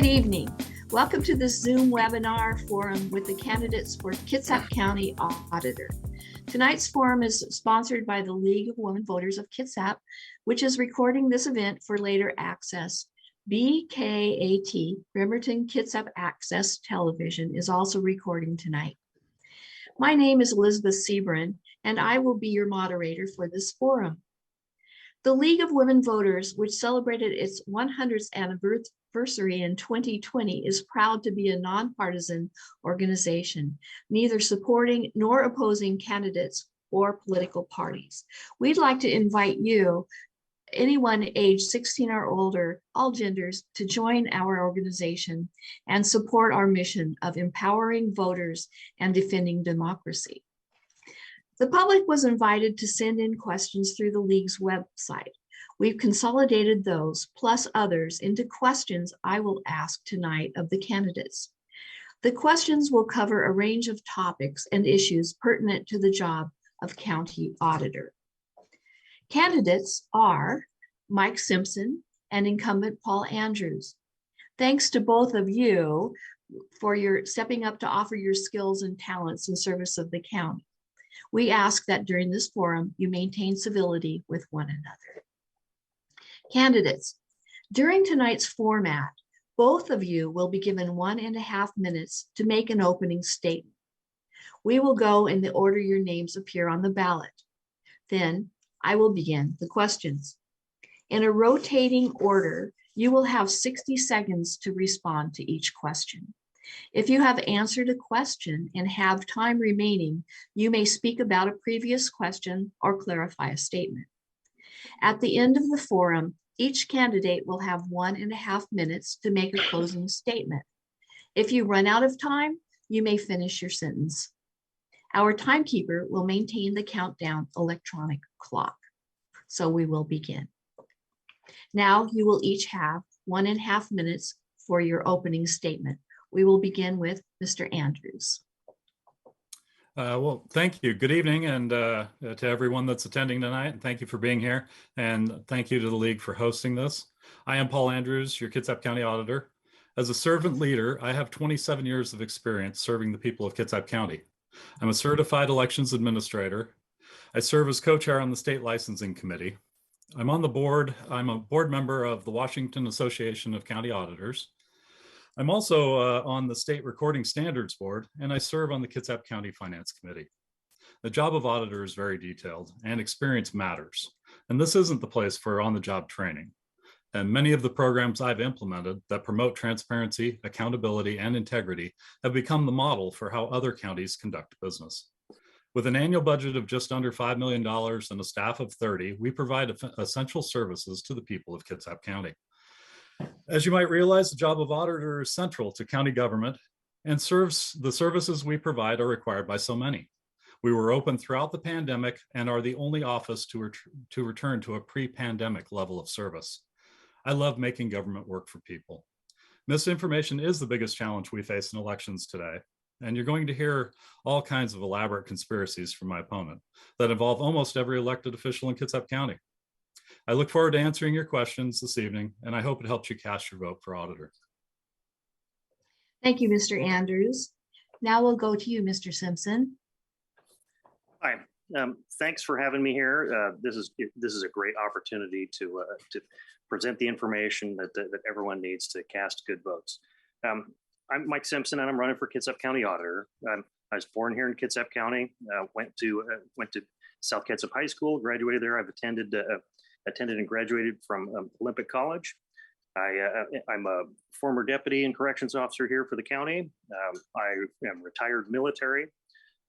Good evening. Welcome to this Zoom webinar forum with the candidates for Kitsap County Auditor. Tonight's forum is sponsored by the League of Women Voters of Kitsap, which is recording this event for later access. BKAT, Bremerton-Kitsap Access Television, is also recording tonight. My name is Elizabeth Sebren, and I will be your moderator for this forum. The League of Women Voters, which celebrated its 100th anniversary in 2020, is proud to be a nonpartisan organization, neither supporting nor opposing candidates or political parties. We'd like to invite you, anyone aged 16 or older, all genders, to join our organization and support our mission of empowering voters and defending democracy. The public was invited to send in questions through the League's website. We've consolidated those, plus others, into questions I will ask tonight of the candidates. The questions will cover a range of topics and issues pertinent to the job of County Auditor. Candidates are Mike Simpson and incumbent Paul Andrews. Thanks to both of you for your stepping up to offer your skills and talents in service of the county. We ask that during this forum, you maintain civility with one another. Candidates, during tonight's format, both of you will be given 1.5 minutes to make an opening statement. We will go in the order your names appear on the ballot. Then I will begin the questions. In a rotating order, you will have 60 seconds to respond to each question. If you have answered a question and have time remaining, you may speak about a previous question or clarify a statement. At the end of the forum, each candidate will have 1.5 minutes to make a closing statement. If you run out of time, you may finish your sentence. Our timekeeper will maintain the countdown electronic clock. So we will begin. Now you will each have 1.5 minutes for your opening statement. We will begin with Mr. Andrews. Well, thank you. Good evening, and to everyone that's attending tonight, and thank you for being here, and thank you to the League for hosting this. I am Paul Andrews, your Kitsap County Auditor. As a servant leader, I have 27 years of experience serving the people of Kitsap County. I'm a certified elections administrator. I serve as co-chair on the State Licensing Committee. I'm on the board. I'm a board member of the Washington Association of County Auditors. I'm also on the State Recording Standards Board, and I serve on the Kitsap County Finance Committee. The job of auditor is very detailed, and experience matters. And this isn't the place for on-the-job training. And many of the programs I've implemented that promote transparency, accountability, and integrity have become the model for how other counties conduct business. With an annual budget of just under $5 million and a staff of 30, we provide essential services to the people of Kitsap County. As you might realize, the job of auditor is central to county government, and the services we provide are required by so many. We were open throughout the pandemic and are the only office to return to a pre-pandemic level of service. I love making government work for people. Misinformation is the biggest challenge we face in elections today, and you're going to hear all kinds of elaborate conspiracies from my opponent that involve almost every elected official in Kitsap County. I look forward to answering your questions this evening, and I hope it helps you cast your vote for auditor. Thank you, Mr. Andrews. Now we'll go to you, Mr. Simpson. Hi, thanks for having me here. This is a great opportunity to present the information that everyone needs to cast good votes. I'm Mike Simpson, and I'm running for Kitsap County Auditor. I was born here in Kitsap County. Went to South Kitsap High School, graduated there. I've attended and graduated from Olympic College. I'm a former deputy and corrections officer here for the county. I am retired military,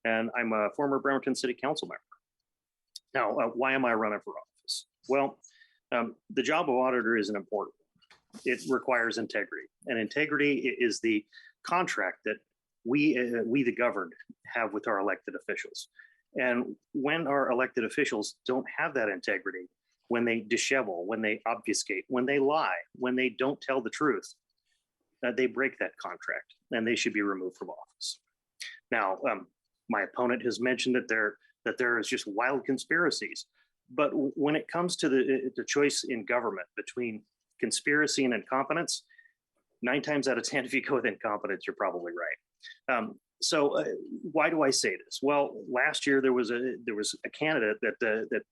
and I'm a former Bremerton City Council member. Now, why am I running for office? Well, the job of auditor is an important one. It requires integrity, and integrity is the contract that we the governed have with our elected officials. And when our elected officials don't have that integrity, when they dishevel, when they obfuscate, when they lie, when they don't tell the truth, they break that contract, and they should be removed from office. Now, my opponent has mentioned that there is just wild conspiracies, but when it comes to the choice in government between conspiracy and incompetence, 9 times out of 10, if you go with incompetence, you're probably right. Why do I say this? Well, last year there was a candidate that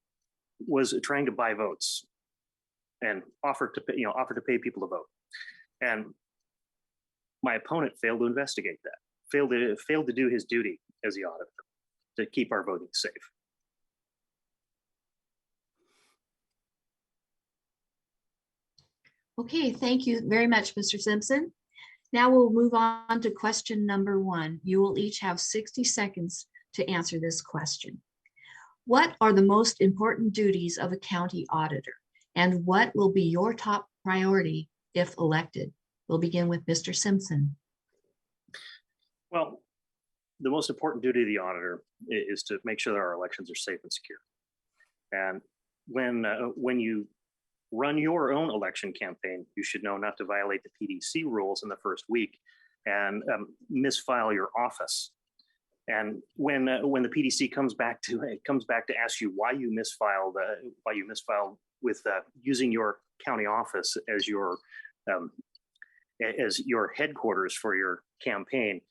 was trying to buy votes and offered to pay people to vote, and my opponent failed to investigate that, failed to do his duty as the auditor to keep our voting safe. Okay, thank you very much, Mr. Simpson. Now we'll move on to question number 1. You will each have 60 seconds to answer this question. What are the most important duties of a county auditor, and what will be your top priority if elected? We'll begin with Mr. Simpson. Well, the most important duty of the auditor is to make sure that our elections are safe and secure. And when you run your own election campaign, you should know not to violate the PDC rules in the first week and misfile your office. And when the PDC comes back to ask you why you misfiled with using your county office as your headquarters for your campaign,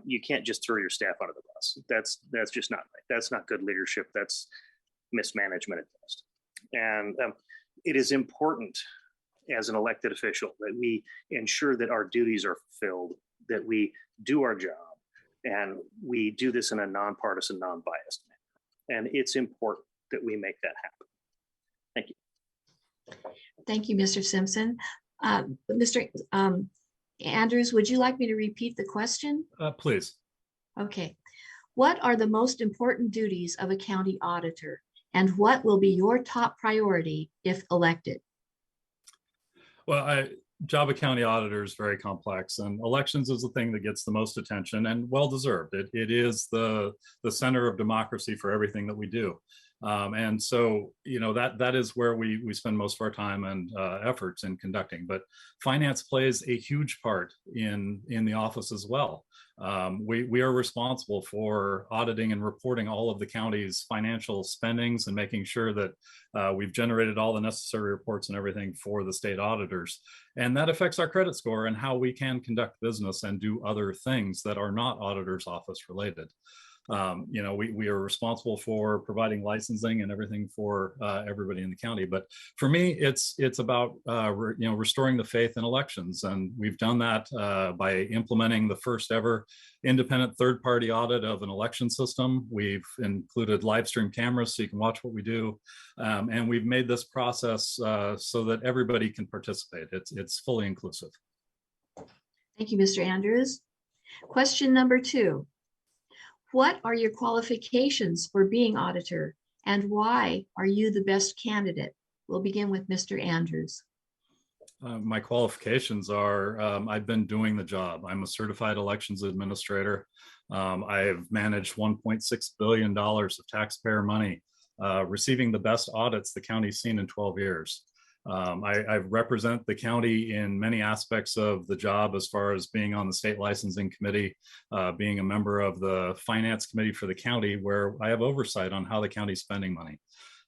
you can't just throw your staff under the bus. That's just not right. That's not good leadership. That's mismanagement at best. And it is important as an elected official that we ensure that our duties are fulfilled, that we do our job, and we do this in a nonpartisan, non-biased manner. And it's important that we make that happen. Thank you. Thank you, Mr. Simpson. Mr. Andrews, would you like me to repeat the question? Please. Okay. What are the most important duties of a county auditor, and what will be your top priority if elected? Well, job of county auditor is very complex, and elections is the thing that gets the most attention, and well-deserved. It is the center of democracy for everything that we do. And so, that is where we spend most of our time and efforts in conducting. But finance plays a huge part in the office as well. We are responsible for auditing and reporting all of the county's financial spendings and making sure that we've generated all the necessary reports and everything for the state auditors. And that affects our credit score and how we can conduct business and do other things that are not auditor's office related. We are responsible for providing licensing and everything for everybody in the county. But for me, it's about restoring the faith in elections, and we've done that by implementing the first ever independent third-party audit of an election system. We've included live stream cameras so you can watch what we do, and we've made this process so that everybody can participate. It's fully inclusive. Thank you, Mr. Andrews. Question number 2. What are your qualifications for being auditor, and why are you the best candidate? We'll begin with Mr. Andrews. My qualifications are, I've been doing the job. I'm a certified elections administrator. I have managed $1.6 billion of taxpayer money, receiving the best audits the county's seen in 12 years. I represent the county in many aspects of the job, as far as being on the state licensing committee, being a member of the finance committee for the county, where I have oversight on how the county's spending money.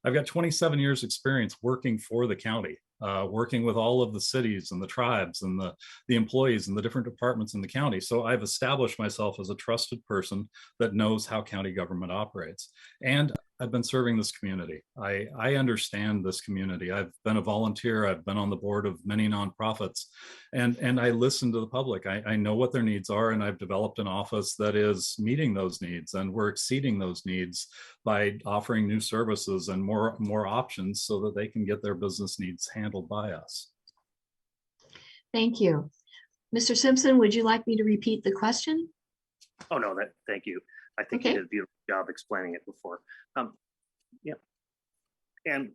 I've got 27 years experience working for the county, working with all of the cities and the tribes and the employees and the different departments in the county. So I've established myself as a trusted person that knows how county government operates. And I've been serving this community. I understand this community. I've been a volunteer. I've been on the board of many nonprofits, and I listen to the public. I know what their needs are, and I've developed an office that is meeting those needs, and we're exceeding those needs by offering new services and more options so that they can get their business needs handled by us. Thank you. Mr. Simpson, would you like me to repeat the question? Oh, no, thank you. I think Okay. you did a beautiful job explaining it before. Yeah. And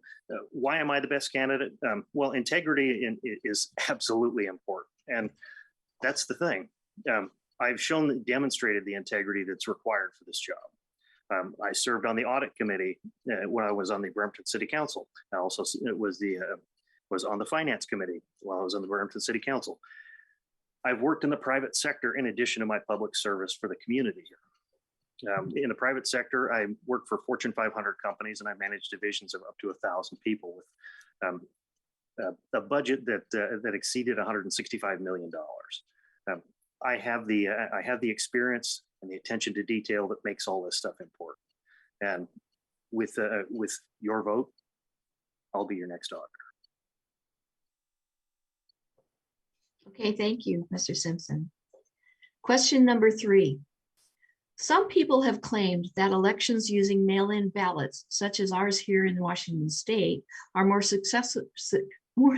why am I the best candidate? Well, integrity is absolutely important. And that's the thing. I've demonstrated the integrity that's required for this job. I served on the audit committee when I was on the Bremerton City Council. I also was on the finance committee while I was on the Bremerton City Council. I've worked in the private sector in addition to my public service for the community here. In the private sector, I work for Fortune 500 companies, and I manage divisions of up to 1,000 people with a budget that exceeded $165 million. I have the experience and the attention to detail that makes all this stuff important. And with your vote, I'll be your next auditor. Okay, thank you, Mr. Simpson. Question number 3. Some people have claimed that elections using mail-in ballots, such as ours here in Washington State, are more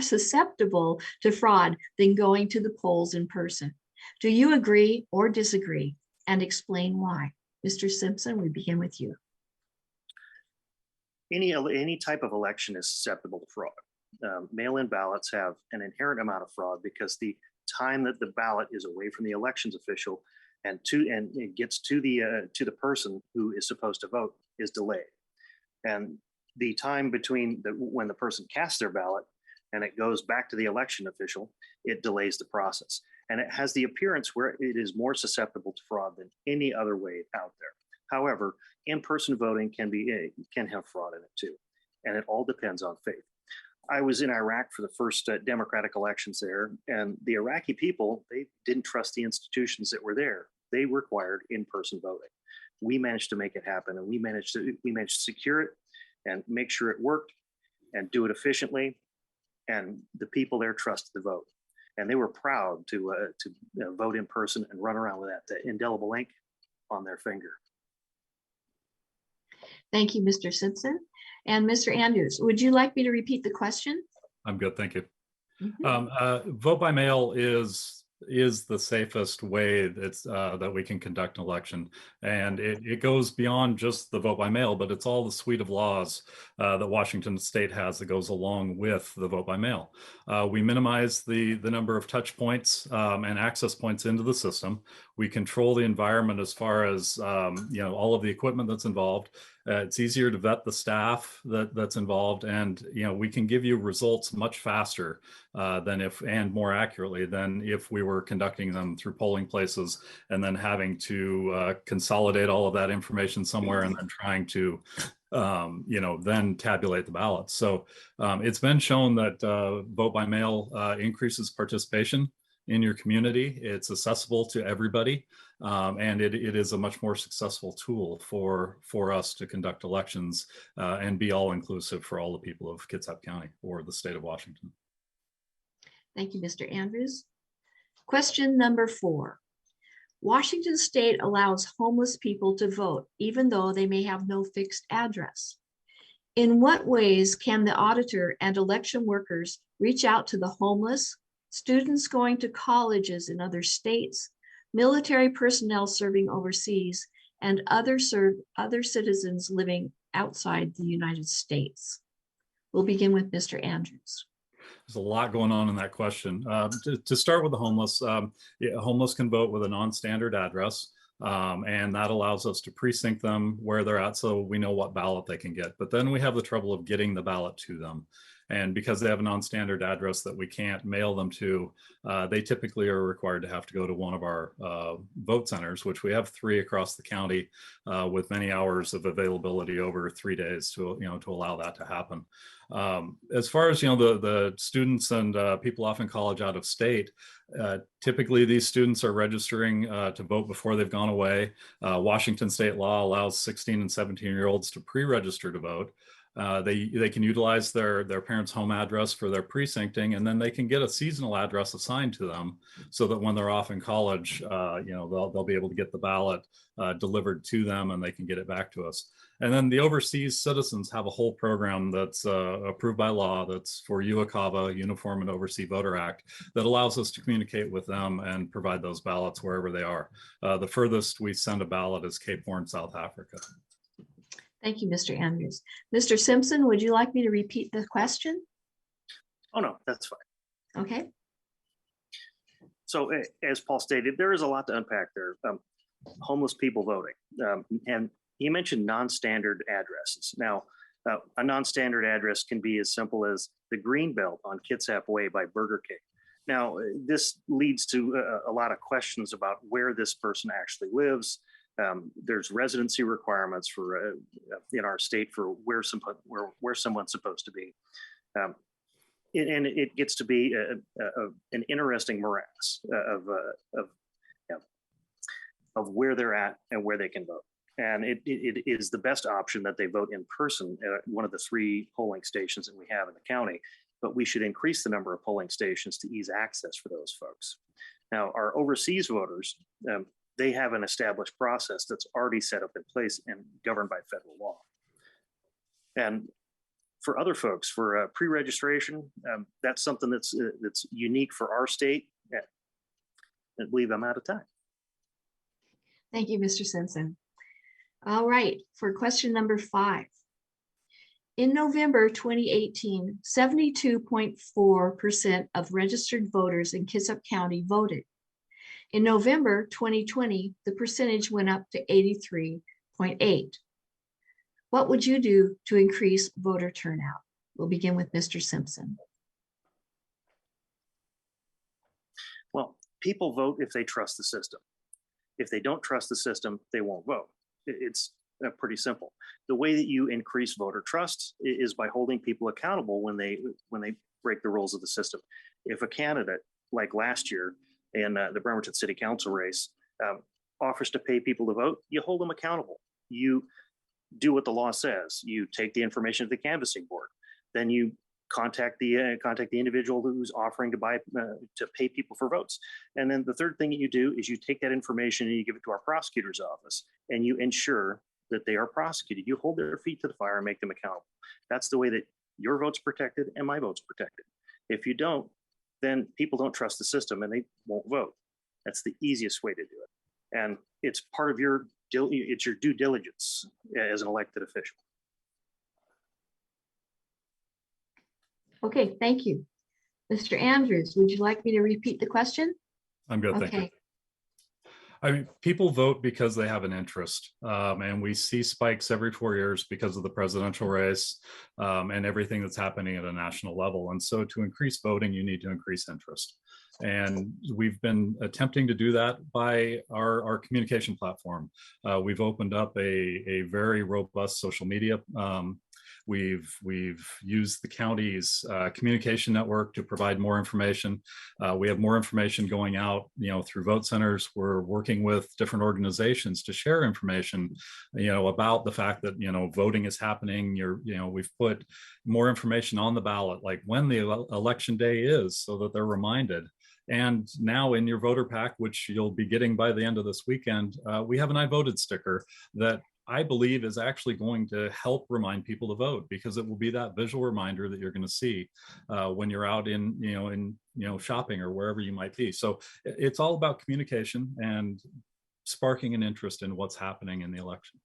susceptible to fraud than going to the polls in person. Do you agree or disagree? And explain why. Mr. Simpson, we begin with you. Any type of election is susceptible to fraud. Mail-in ballots have an inherent amount of fraud because the time that the ballot is away from the elections official and it gets to the person who is supposed to vote is delayed. And the time between when the person casts their ballot and it goes back to the election official, it delays the process. And it has the appearance where it is more susceptible to fraud than any other way out there. However, in-person voting can have fraud in it too. And it all depends on faith. I was in Iraq for the first democratic elections there, and the Iraqi people, they didn't trust the institutions that were there. They required in-person voting. We managed to make it happen, and we managed to secure it and make sure it worked and do it efficiently. And the people there trusted the vote, and they were proud to vote in person and run around with that indelible ink on their finger. Thank you, Mr. Simpson. And Mr. Andrews, would you like me to repeat the question? I'm good, thank you. Mm-hmm. Vote by mail is the safest way that we can conduct an election, and it goes beyond just the vote by mail, but it's all the suite of laws that Washington State has that goes along with the vote by mail. We minimize the number of touch points and access points into the system. We control the environment as far as all of the equipment that's involved. It's easier to vet the staff that's involved, and we can give you results much faster and more accurately than if we were conducting them through polling places and then having to consolidate all of that information somewhere and then trying to then tabulate the ballots. So it's been shown that vote by mail increases participation in your community. It's accessible to everybody, and it is a much more successful tool for us to conduct elections and be all inclusive for all the people of Kitsap County or the state of Washington. Thank you, Mr. Andrews. Question number 4. Washington State allows homeless people to vote, even though they may have no fixed address. In what ways can the auditor and election workers reach out to the homeless, students going to colleges in other states, military personnel serving overseas, and other citizens living outside the United States? We'll begin with Mr. Andrews. There's a lot going on in that question. To start with the homeless, homeless can vote with a non-standard address, and that allows us to precinct them where they're at so we know what ballot they can get. But then we have the trouble of getting the ballot to them. And because they have a non-standard address that we can't mail them to, they typically are required to have to go to one of our vote centers, which we have 3 across the county with many hours of availability over 3 days to allow that to happen. As far as the students and people off in college out of state, typically these students are registering to vote before they've gone away. Washington state law allows 16 and 17-year-olds to pre-register to vote. They can utilize their parents' home address for their precincting, and then they can get a seasonal address assigned to them so that when they're off in college, they'll be able to get the ballot delivered to them and they can get it back to us. And then the overseas citizens have a whole program that's approved by law, that's for UOCAVA, Uniform and Overseas Voter Act, that allows us to communicate with them and provide those ballots wherever they are. The furthest we send a ballot is Cape Horn, South Africa. Thank you, Mr. Andrews. Mr. Simpson, would you like me to repeat the question? Oh, no, that's fine. Okay. So as Paul stated, there is a lot to unpack there. Homeless people voting. And he mentioned non-standard addresses. Now, a non-standard address can be as simple as the Greenbelt on Kitsap Way by Burger King. Now, this leads to a lot of questions about where this person actually lives. There's residency requirements for in our state for where someone's supposed to be. and it gets to be an interesting morass yeah, of where they're at and where they can vote. And it is the best option that they vote in person at one of the 3 polling stations that we have in the county, but we should increase the number of polling stations to ease access for those folks. Now, our overseas voters, they have an established process that's already set up in place and governed by federal law. And for other folks, for pre-registration, that's something that's unique for our state. I believe I'm out of time. Thank you, Mr. Simpson. All right, for question number 5. In November 2018, 72.4% of registered voters in Kitsap County voted. In November 2020, the percentage went up to 83.8%. What would you do to increase voter turnout? We'll begin with Mr. Simpson. Well, people vote if they trust the system. If they don't trust the system, they won't vote. It's pretty simple. The way that you increase voter trust is by holding people accountable when they break the rules of the system. If a candidate, like last year in the Bremerton City Council race, offers to pay people to vote, you hold them accountable. You do what the law says. You take the information to the canvassing board. Then you contact the individual who's offering to pay people for votes. And then the third thing that you do is you take that information and you give it to our prosecutor's office, and you ensure that they are prosecuted. You hold their feet to the fire and make them accountable. That's the way that your vote's protected and my vote's protected. If you don't, then people don't trust the system and they won't vote. That's the easiest way to do it. And it's part of your due diligence as an elected official. Okay, thank you. Mr. Andrews, would you like me to repeat the question? I'm good, thank you. I mean, people vote because they have an interest, and we see spikes every 4 years because of the presidential race and everything that's happening at a national level. And so to increase voting, you need to increase interest. And we've been attempting to do that by our communication platform. We've opened up a very robust social media. We've used the county's communication network to provide more information. We have more information going out, through vote centers. We're working with different organizations to share information, about the fact that, voting is happening. We've put more information on the ballot, like when the election day is, so that they're reminded. And now in your voter pack, which you'll be getting by the end of this weekend, we have an I voted sticker that I believe is actually going to help remind people to vote, because it will be that visual reminder that you're going to see when you're out in shopping or wherever you might be. So it's all about communication and sparking an interest in what's happening in the election.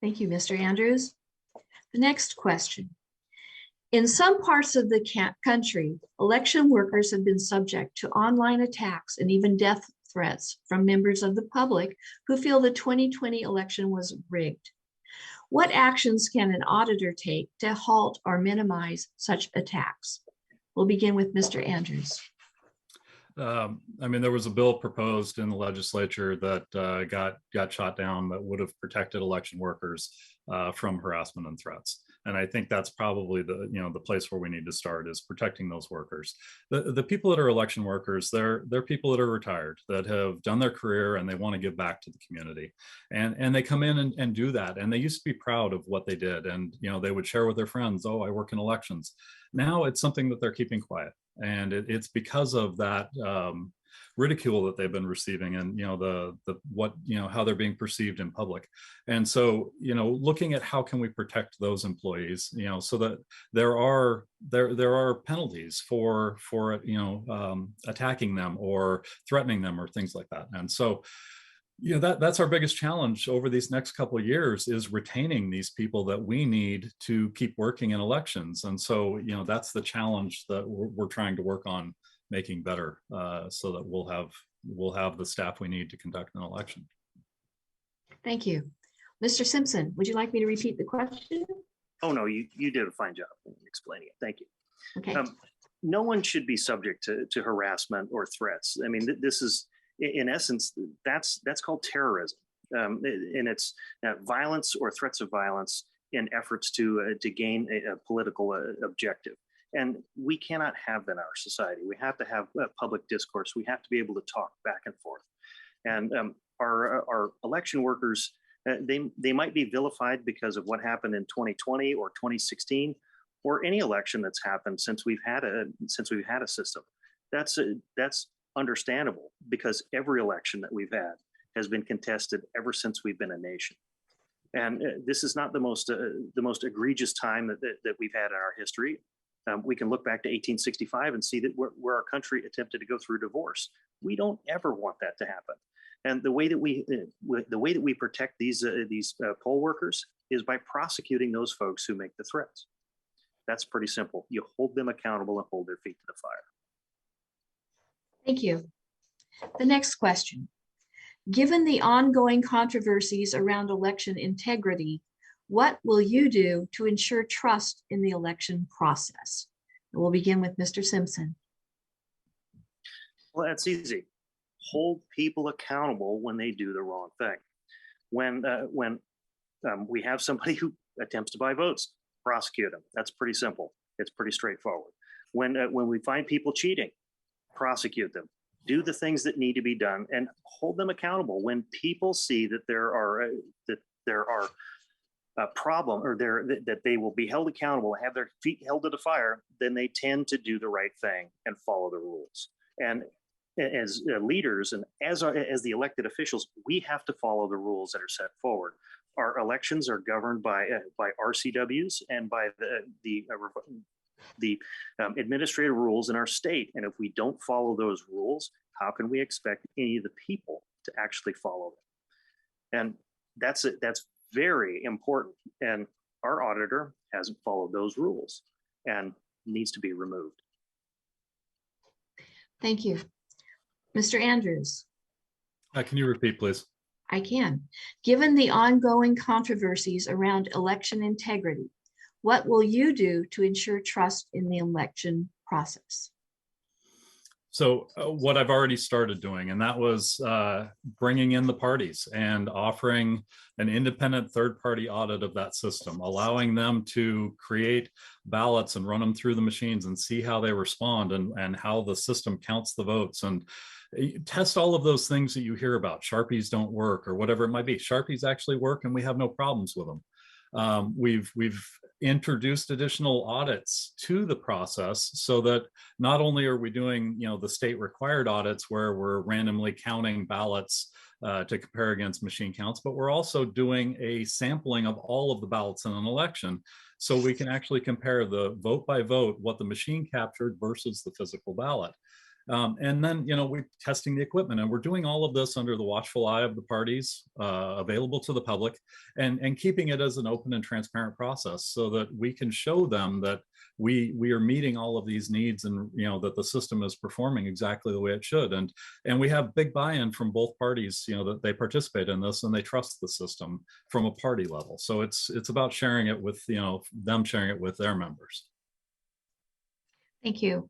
Thank you, Mr. Andrews. The next question. In some parts of the country, election workers have been subject to online attacks and even death threats from members of the public who feel the 2020 election was rigged. What actions can an auditor take to halt or minimize such attacks? We'll begin with Mr. Andrews. There was a bill proposed in the legislature that got shot down that would have protected election workers from harassment and threats. And I think that's probably the place where we need to start, is protecting those workers. The people that are election workers, they're people that are retired, that have done their career and they want to give back to the community. And they come in and do that. And they used to be proud of what they did. And they would share with their friends, oh, I work in elections. Now it's something that they're keeping quiet. And it's because of that ridicule that they've been receiving, and how they're being perceived in public. And so looking at how can we protect those employees, so that there are penalties for attacking them or threatening them or things like that. And so that's our biggest challenge over these next couple of years, is retaining these people that we need to keep working in elections. And so that's the challenge that we're trying to work on making better, so that we'll have the staff we need to conduct an election. Thank you. Mr. Simpson, would you like me to repeat the question? Oh, no, you did a fine job in explaining it. Thank you. Okay. No one should be subject to harassment or threats. I mean, this is, in essence, that's called terrorism. And it's violence or threats of violence in efforts to gain a political objective. And we cannot have that in our society. We have to have public discourse. We have to be able to talk back and forth. And our election workers, they might be vilified because of what happened in 2020 or 2016, or any election that's happened since we've had a system. That's understandable, because every election that we've had has been contested ever since we've been a nation. And this is not the most egregious time that we've had in our history. We can look back to 1865 and see that where our country attempted to go through divorce. We don't ever want that to happen. And the way that we protect these poll workers is by prosecuting those folks who make the threats. That's pretty simple. You hold them accountable and hold their feet to the fire. Thank you. The next question. Given the ongoing controversies around election integrity, what will you do to ensure trust in the election process? And we'll begin with Mr. Simpson. Well, that's easy. Hold people accountable when they do the wrong thing. When we have somebody who attempts to buy votes, prosecute them. That's pretty simple. It's pretty straightforward. When we find people cheating, prosecute them. Do the things that need to be done and hold them accountable. When people see that there are a problem, or that they will be held accountable, have their feet held to the fire, then they tend to do the right thing and follow the rules. And as leaders and as the elected officials, we have to follow the rules that are set forward. Our elections are governed by RCWs and by the administrative rules in our state. And if we don't follow those rules, how can we expect any of the people to actually follow them? And that's very important. And our auditor hasn't followed those rules and needs to be removed. Thank you. Mr. Andrews. Can you repeat, please? I can. Given the ongoing controversies around election integrity, what will you do to ensure trust in the election process? So what I've already started doing, and that was bringing in the parties and offering an independent third-party audit of that system, allowing them to create ballots and run them through the machines and see how they respond and how the system counts the votes, and test all of those things that you hear about. Sharpies don't work or whatever it might be. Sharpies actually work and we have no problems with them. We've introduced additional audits to the process so that not only are we doing, the state required audits where we're randomly counting ballots to compare against machine counts, but we're also doing a sampling of all of the ballots in an election, so we can actually compare the vote by vote, what the machine captured versus the physical ballot. And then, we're testing the equipment, and we're doing all of this under the watchful eye of the parties, available to the public, and keeping it as an open and transparent process so that we can show them that we are meeting all of these needs, and that the system is performing exactly the way it should. And we have big buy-in from both parties, that they participate in this and they trust the system from a party level. So it's about sharing it with, them sharing it with their members. Thank you.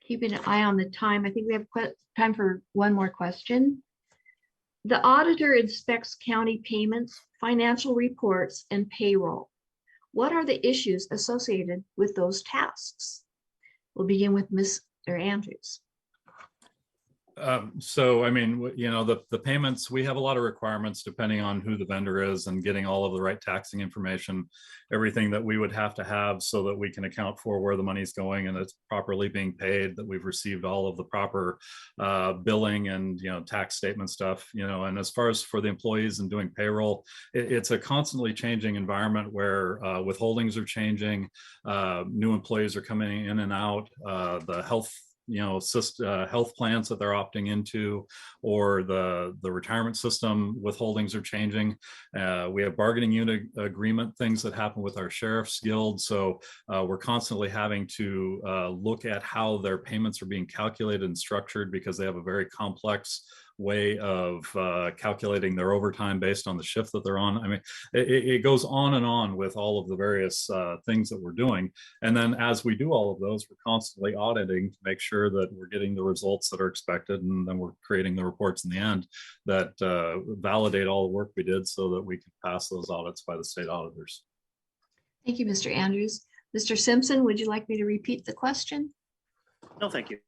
Keeping an eye on the time, I think we have time for one more question. The auditor inspects county payments, financial reports, and payroll. What are the issues associated with those tasks? We'll begin with Mr. Andrews. So, the payments, we have a lot of requirements depending on who the vendor is and getting all of the right taxing information, everything that we would have to have so that we can account for where the money's going and it's properly being paid, that we've received all of the proper billing and, tax statement stuff, and as far as for the employees and doing payroll, it's a constantly changing environment where withholdings are changing, new employees are coming in and out, the health health plans that they're opting into, or the retirement system withholdings are changing. We have bargaining unit agreement things that happen with our sheriff's guild. So we're constantly having to look at how their payments are being calculated and structured, because they have a very complex way of calculating their overtime based on the shift that they're on. It goes on and on with all of the various things that we're doing. And then as we do all of those, we're constantly auditing to make sure that we're getting the results that are expected. And then we're creating the reports in the end that validate all the work we did so that we can pass those audits by the state auditors. Thank you, Mr. Andrews. Mr. Simpson, would you like me to repeat the question? No, thank you.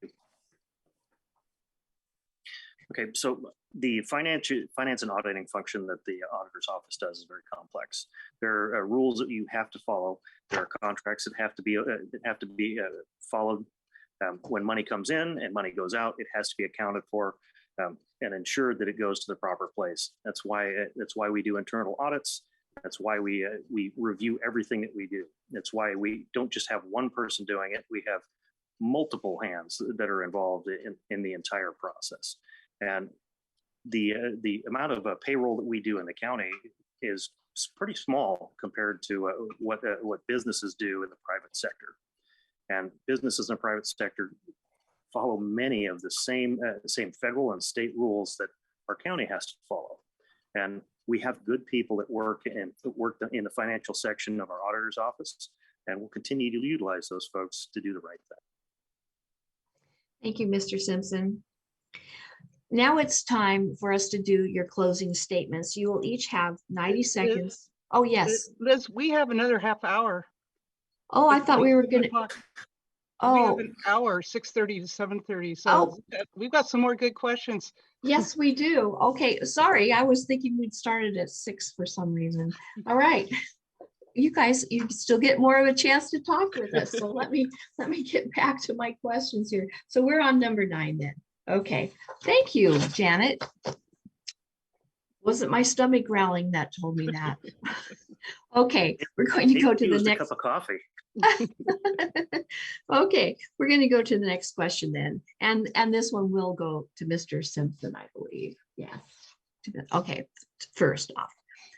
Okay, so the finance and auditing function that the auditor's office does is very complex. There are rules that you have to follow. There are contracts that have to be followed. When money comes in and money goes out, it has to be accounted for and ensured that it goes to the proper place. That's why we do internal audits. That's why we review everything that we do. That's why we don't just have one person doing it. We have multiple hands that are involved in the entire process. And the amount of payroll that we do in the county is pretty small compared to what businesses do in the private sector. And businesses in the private sector follow many of the same federal and state rules that our county has to follow. And we have good people that work in the financial section of our auditor's office, and we'll continue to utilize those folks to do the right thing. Thank you, Mr. Simpson. Now it's time for us to do your closing statements. You will each have 90 seconds. Oh, yes. Liz, we have another half hour. Oh, I thought we were going to. We have Oh, an hour, 6:30 to 7:30. So we've got some more good questions. yes, we do. Okay, sorry. I was thinking we'd started at 6 for some reason. All right. You guys, you still get more of a chance to talk with us. So let me get back to my questions here. So we're on number 9 then. Okay, thank you, Janet. Wasn't my stomach growling that told me that. Okay, we're going to go to the next. Cup of coffee. Okay, we're going to go to the next question then. And this one will go to Mr. Simpson, I believe. Yes. Okay, first off.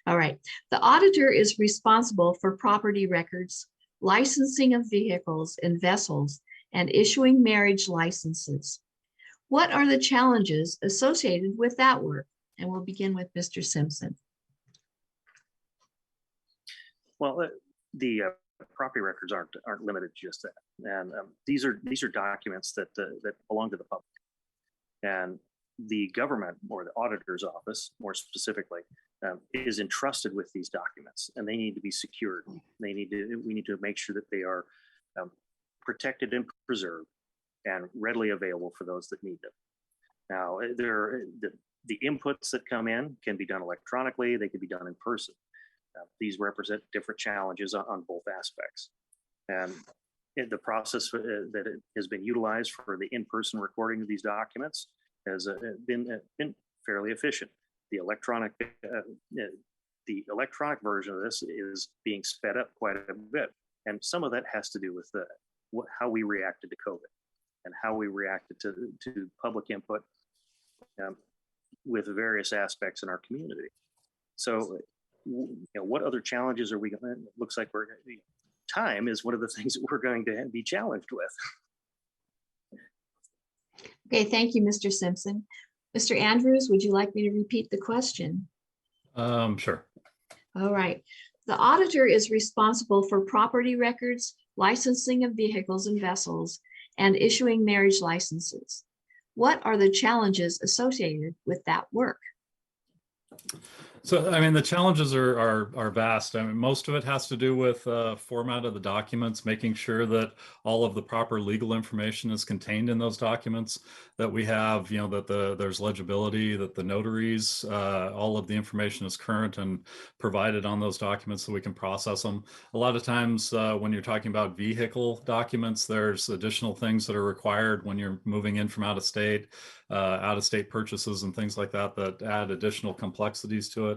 All right. The auditor is responsible for property records, licensing of vehicles and vessels, and issuing marriage licenses. What are the challenges associated with that work? And we'll begin with Mr. Simpson. Well, the property records aren't limited to just that, and these are documents that belong to the public, and the government or the auditor's office, more specifically, is entrusted with these documents, and they need to be secured. We need to make sure that they are protected and preserved and readily available for those that need them. Now, the inputs that come in can be done electronically. They can be done in person. These represent different challenges on both aspects. And the process that has been utilized for the in-person recording of these documents has been fairly efficient. The electronic version of this is being sped up quite a bit. And some of that has to do with how we reacted to COVID and how we reacted to public input with various aspects in our community. So, what other challenges are we going to, looks like time is one of the things that we're going to be challenged with. Okay, thank you, Mr. Simpson. Mr. Andrews, would you like me to repeat the question? Sure. All right. The auditor is responsible for property records, licensing of vehicles and vessels, and issuing marriage licenses. What are the challenges associated with that work? So, I mean, the challenges are vast. I mean, most of it has to do with format of the documents, making sure that all of the proper legal information is contained in those documents, that we have, that there's legibility, that the notaries, all of the information is current and provided on those documents so we can process them. A lot of times when you're talking about vehicle documents, there's additional things that are required when you're moving in from out of state purchases and things like that add additional complexities to it.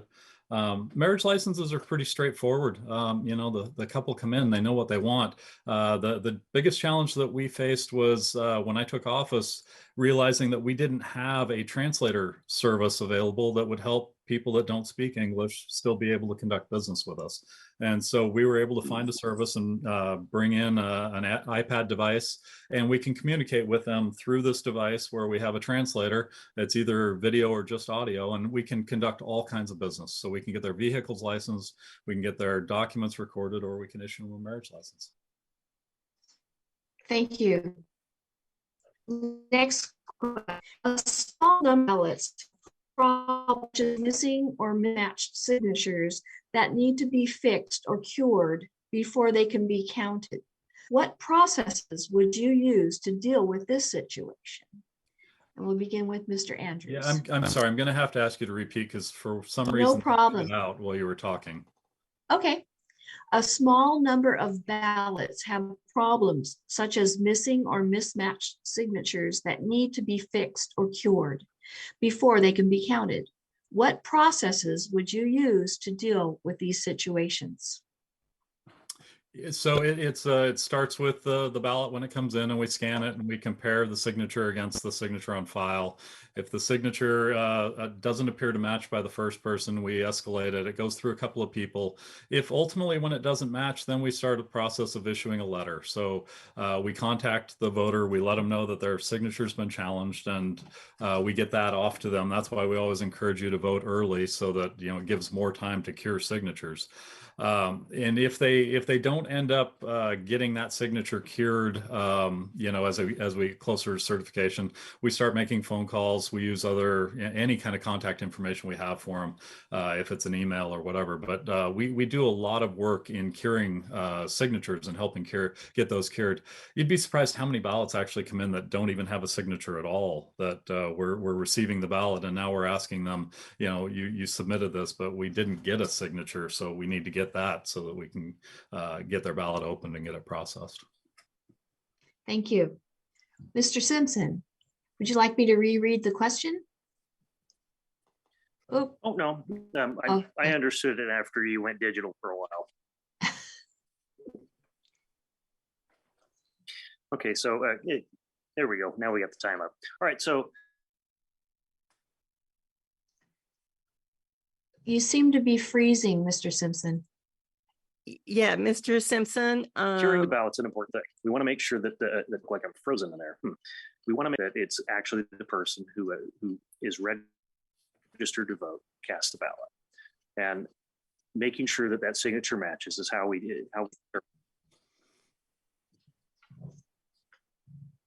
Marriage licenses are pretty straightforward. The couple come in, they know what they want. The biggest challenge that we faced was when I took office, realizing that we didn't have a translator service available that would help people that don't speak English still be able to conduct business with us. And so we were able to find a service and bring in an iPad device, and we can communicate with them through this device where we have a translator. It's either video or just audio, and we can conduct all kinds of business. So we can get their vehicles licensed, we can get their documents recorded, or we can issue them a marriage license. Thank you. Next question. A small number of ballots missing or matched signatures that need to be fixed or cured before they can be counted. What processes would you use to deal with this situation? And we'll begin with Mr. Andrews. Yeah, I'm sorry. I'm going to have to ask you to repeat because for some No reason problem. it cut out while you were talking. Okay. A small number of ballots have problems such as missing or mismatched signatures that need to be fixed or cured before they can be counted. What processes would you use to deal with these situations? So it starts with the ballot when it comes in, and we scan it and we compare the signature against the signature on file. If the signature doesn't appear to match by the first person, we escalate it. It goes through a couple of people. If ultimately when it doesn't match, then we start a process of issuing a letter. So we contact the voter, we let them know that their signature's been challenged, and we get that off to them. That's why we always encourage you to vote early, so that it gives more time to cure signatures. And if they don't end up getting that signature cured, as we get closer to certification, we start making phone calls. We use any kind of contact information we have for them, if it's an email or whatever. But we do a lot of work in curing signatures and helping get those cured. You'd be surprised how many ballots actually come in that don't even have a signature at all. That we're receiving the ballot and now we're asking them, you submitted this, but we didn't get a signature, so we need to get that so that we can get their ballot opened and get it processed. Thank you. Mr. Simpson, would you like me to reread the question? Oh, no, I understood it after you went digital for a while. Okay, so there we go. Now we got the time up. All right, so you seem to be freezing, Mr. Simpson. Yeah, Mr. Simpson. curing the ballot's an important thing. We want to make sure that like I'm frozen in there. We want to make that it's actually the person who is registered to vote cast the ballot, and making sure that that signature matches is how we did.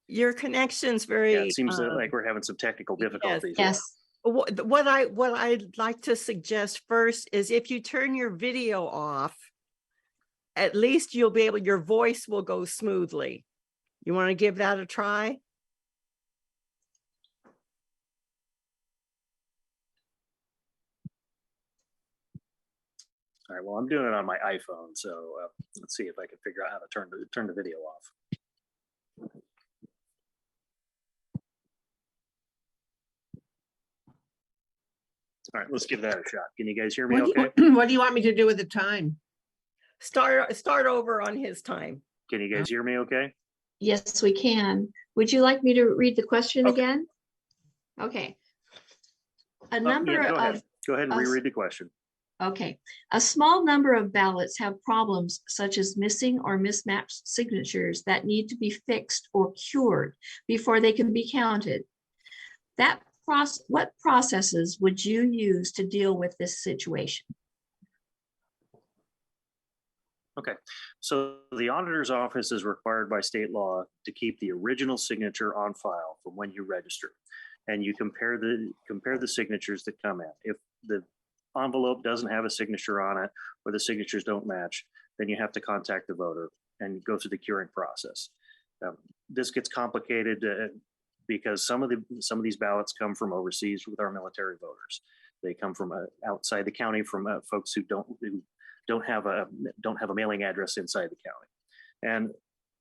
Your connection's very. Yeah, it seems like we're having some technical difficulties. Yes. What I'd like to suggest first is if you turn your video off, at least you'll be able, your voice will go smoothly. You want to give that a try? All right, well, I'm doing it on my iPhone, so let's see if I can figure out how to turn the video off. All right, let's give that a shot. Can you guys hear me okay? What do you want me to do with the time? Start over on his time. Can you guys hear me okay? Yes, we can. Would you like me to read the question Okay. again? Okay. A number Yeah, of go ahead and reread the question. Okay. A small number of ballots have problems such as missing or mismatched signatures that need to be fixed or cured before they can be counted. What processes would you use to deal with this situation? Okay, so the auditor's office is required by state law to keep the original signature on file from when you register, and you compare the signatures that come in. If the envelope doesn't have a signature on it, or the signatures don't match, then you have to contact the voter and go through the curing process. This gets complicated because some of these ballots come from overseas with our military voters. They come from outside the county, from folks who don't have a mailing address inside the county, and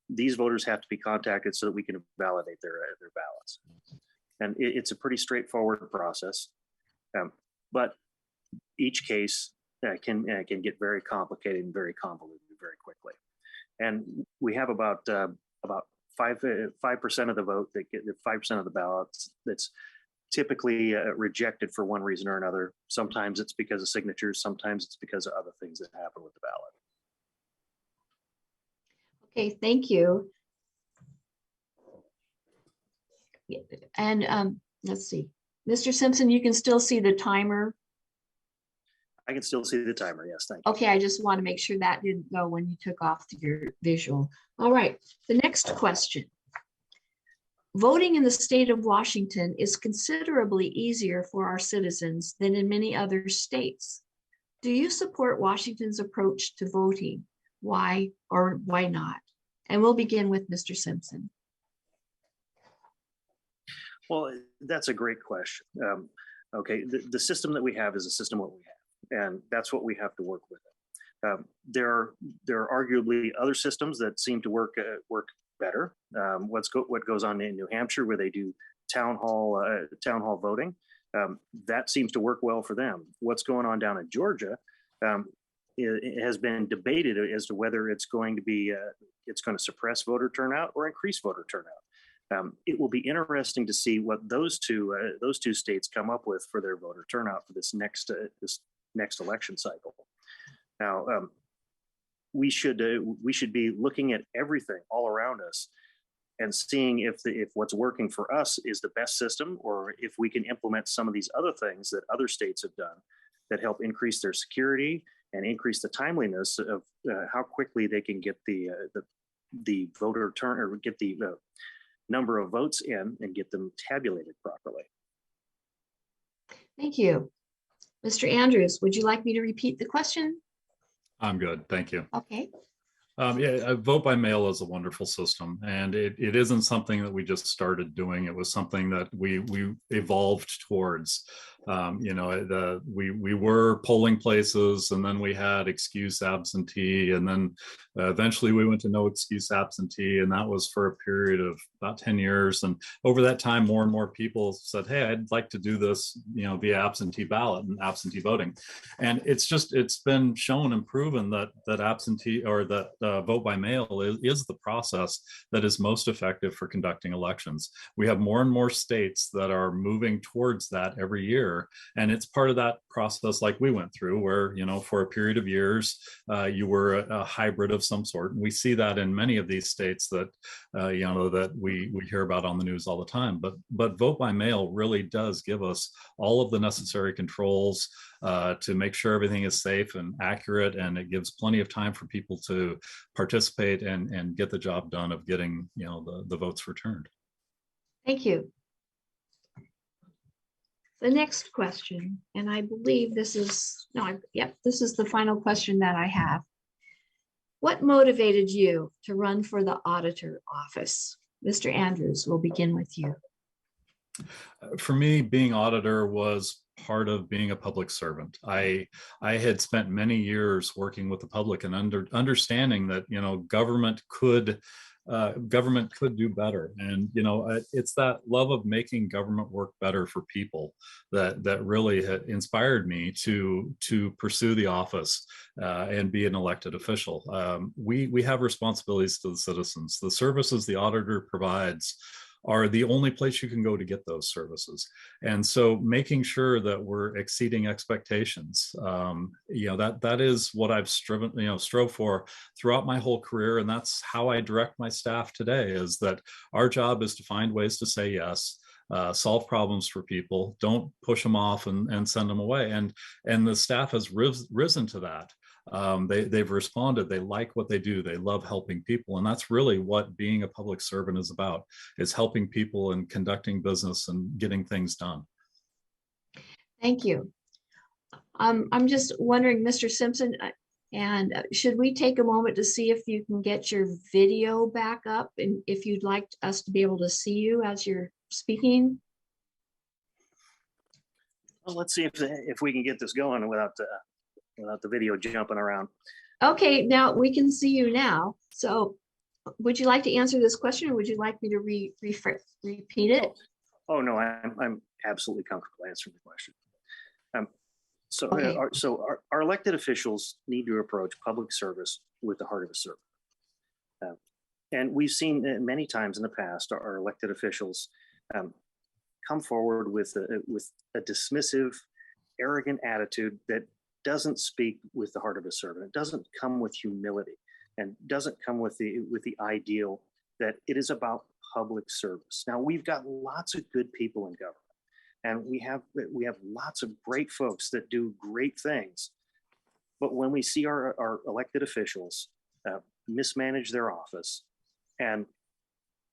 these voters have to be contacted so that we can validate their ballots. And it's a pretty straightforward process, but each case can get very complicated and very convoluted very quickly. And we have about 5% of the vote that get 5% of the ballots that's typically rejected for one reason or another. Sometimes it's because of signatures, sometimes it's because of other things that happen with the ballot. Okay, thank you. And let's see, Mr. Simpson, you can still see the timer. I can still see the timer, yes, thank you. Okay, I just want to make sure that didn't go when you took off your visual. All right, the next question. Voting in the state of Washington is considerably easier for our citizens than in many other states. Do you support Washington's approach to voting? why or why not? And we'll begin with Mr. Simpson. Well, that's a great question. Okay, the system that we have is a system what we have, and that's what we have to work with. There are arguably other systems that seem to work better. What goes on in New Hampshire, where they do town hall voting, that seems to work well for them. What's going on down in Georgia? It has been debated as to whether it's going to suppress voter turnout or increase voter turnout. It will be interesting to see what those two states come up with for their voter turnout for this next election cycle. Now, we should be looking at everything all around us and seeing if what's working for us is the best system, or if we can implement some of these other things that other states have done that help increase their security and increase the timeliness of how quickly they can get the voter turn, or get the number of votes in and get them tabulated properly. Thank you. Mr. Andrews, would you like me to repeat the question? I'm good, thank you. Okay. Yeah, vote by mail is a wonderful system, and it isn't something that we just started doing. It was something that we evolved towards. We were polling places, and then we had excuse absentee, and then eventually we went to no excuse absentee, and that was for a period of about 10 years. And over that time, more and more people said, "Hey, I'd like to do this, via absentee ballot and absentee voting." And it's been shown and proven that absentee, or that vote by mail is the process that is most effective for conducting elections. We have more and more states that are moving towards that every year. And it's part of that process like we went through, where, for a period of years, you were a hybrid of some sort. And we see that in many of these states that, that we hear about on the news all the time. But vote by mail really does give us all of the necessary controls to make sure everything is safe and accurate. And it gives plenty of time for people to participate and get the job done of getting, the votes returned. Thank you. The next question, and I believe this is the final question that I have. What motivated you to run for the auditor office? Mr. Andrews, we'll begin with you. For me, being auditor was part of being a public servant. I had spent many years working with the public and understanding that government could do better. And it's that love of making government work better for people that really had inspired me to pursue the office and be an elected official. We have responsibilities to the citizens. The services the auditor provides are the only place you can go to get those services. And so making sure that we're exceeding expectations, that is what I've strove for throughout my whole career. And that's how I direct my staff today, is that our job is to find ways to say yes, solve problems for people, don't push them off and send them away. And the staff has risen to that. They've responded. They like what they do. They love helping people. And that's really what being a public servant is about, is helping people and conducting business and getting things done. Thank you. I'm just wondering, Mr. Simpson, and should we take a moment to see if you can get your video back up, and if you'd like us to be able to see you as you're speaking? Well, let's see if we can get this going without the video jumping around. Okay, now we can see you now. So would you like to answer this question, or would you like me to repeat it? Oh no, I'm absolutely comfortable answering the question. Okay. Our elected officials need to approach public service with the heart of a servant. And we've seen many times in the past our elected officials come forward with a dismissive, arrogant attitude that doesn't speak with the heart of a servant. It doesn't come with humility, and doesn't come with the ideal that it is about public service. Now, we've got lots of good people in government, and we have lots of great folks that do great things. But when we see our elected officials mismanage their office and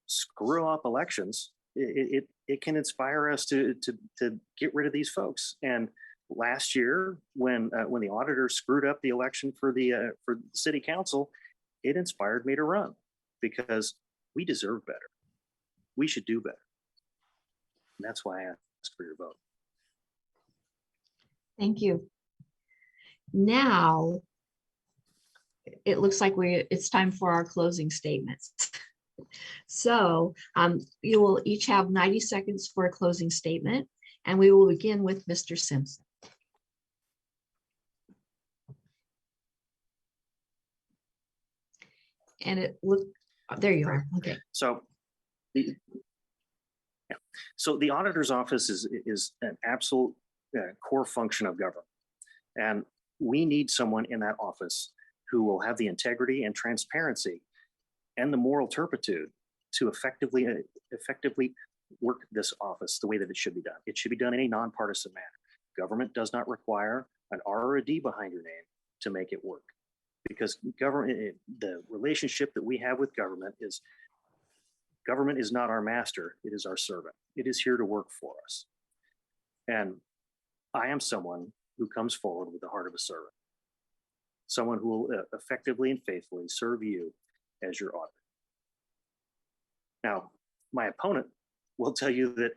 screw up elections, it can inspire us to get rid of these folks. And last year, when the auditor screwed up the election for the city council, it inspired me to run because we deserve better. We should do better. And that's why I ask for your vote. Thank you. Now, it looks like it's time for our closing statements. So you will each have 90 seconds for a closing statement, and we will begin with Mr. Simpson. And there you are. Okay. So the auditor's office is an absolute core function of government. And we need someone in that office who will have the integrity and transparency and the moral turpitude to effectively work this office the way that it should be done. It should be done in a nonpartisan manner. Government does not require an R or a D behind your name to make it work, because the relationship that we have with government is not our master, it is our servant. It is here to work for us. And I am someone who comes forward with the heart of a servant, someone who will effectively and faithfully serve you as your auditor. Now, my opponent will tell you that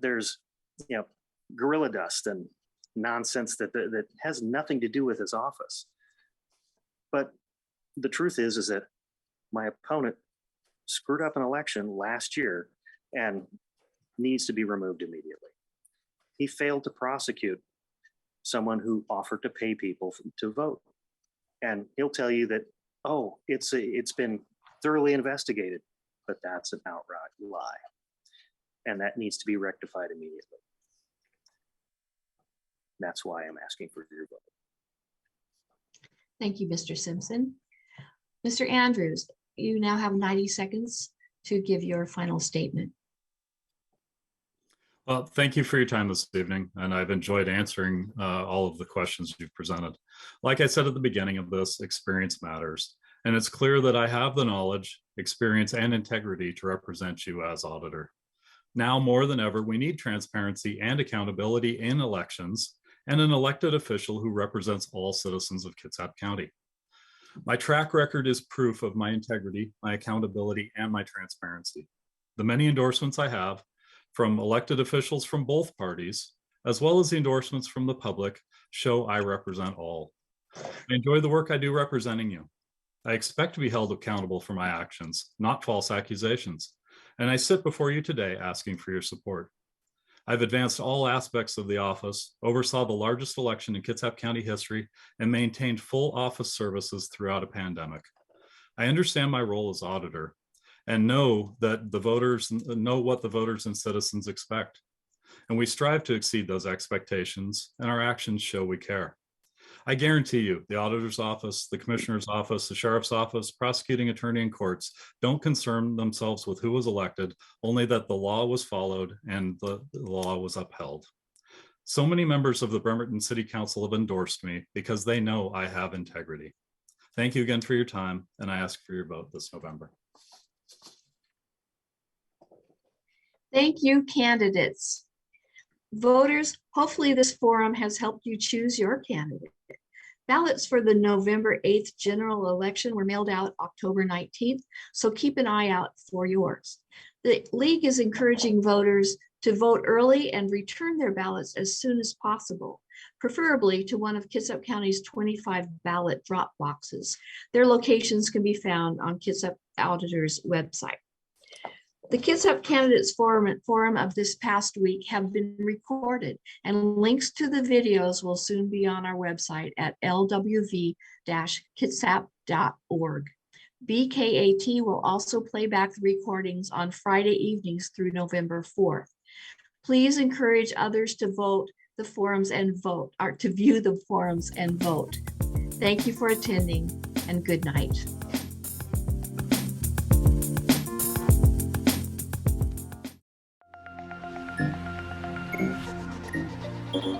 there's gorilla dust and nonsense that has nothing to do with his office. But the truth is that my opponent screwed up an election last year and needs to be removed immediately. He failed to prosecute someone who offered to pay people to vote. And he'll tell you that, oh, it's been thoroughly investigated, but that's an outright lie. And that needs to be rectified immediately. That's why I'm asking for your vote. Thank you, Mr. Simpson. Mr. Andrews, you now have 90 seconds to give your final statement. Well, thank you for your time this evening, and I've enjoyed answering all of the questions you've presented. Like I said at the beginning of this, experience matters, and it's clear that I have the knowledge, experience, and integrity to represent you as auditor. Now more than ever, we need transparency and accountability in elections, and an elected official who represents all citizens of Kitsap County. My track record is proof of my integrity, my accountability, and my transparency. The many endorsements I have from elected officials from both parties, as well as the endorsements from the public, show I represent all. I enjoy the work I do representing you. I expect to be held accountable for my actions, not false accusations. And I sit before you today asking for your support. I've advanced all aspects of the office, oversaw the largest election in Kitsap County history, and maintained full office services throughout a pandemic. I understand my role as auditor and know that the voters know what the voters and citizens expect. And we strive to exceed those expectations, and our actions show we care. I guarantee you, the auditor's office, the commissioner's office, the sheriff's office, prosecuting attorney, and courts don't concern themselves with who was elected, only that the law was followed and the law was upheld. So many members of the Bremerton City Council have endorsed me because they know I have integrity. Thank you again for your time, and I ask for your vote this November. Thank you, candidates. Voters, hopefully this forum has helped you choose your candidate. Ballots for the November 8th general election were mailed out October 19th, so keep an eye out for yours. The League is encouraging voters to vote early and return their ballots as soon as possible, preferably to one of Kitsap County's 25 ballot drop boxes. Their locations can be found on Kitsap Auditor's website. The Kitsap Candidates Forum of this past week have been recorded, and links to the videos will soon be on our website at lwv-kitsap.org. BKAT will also play back the recordings on Friday evenings through November 4th. Please encourage others to vote the forums and vote, or to view the forums and vote. Thank you for attending, and good night. Thank you.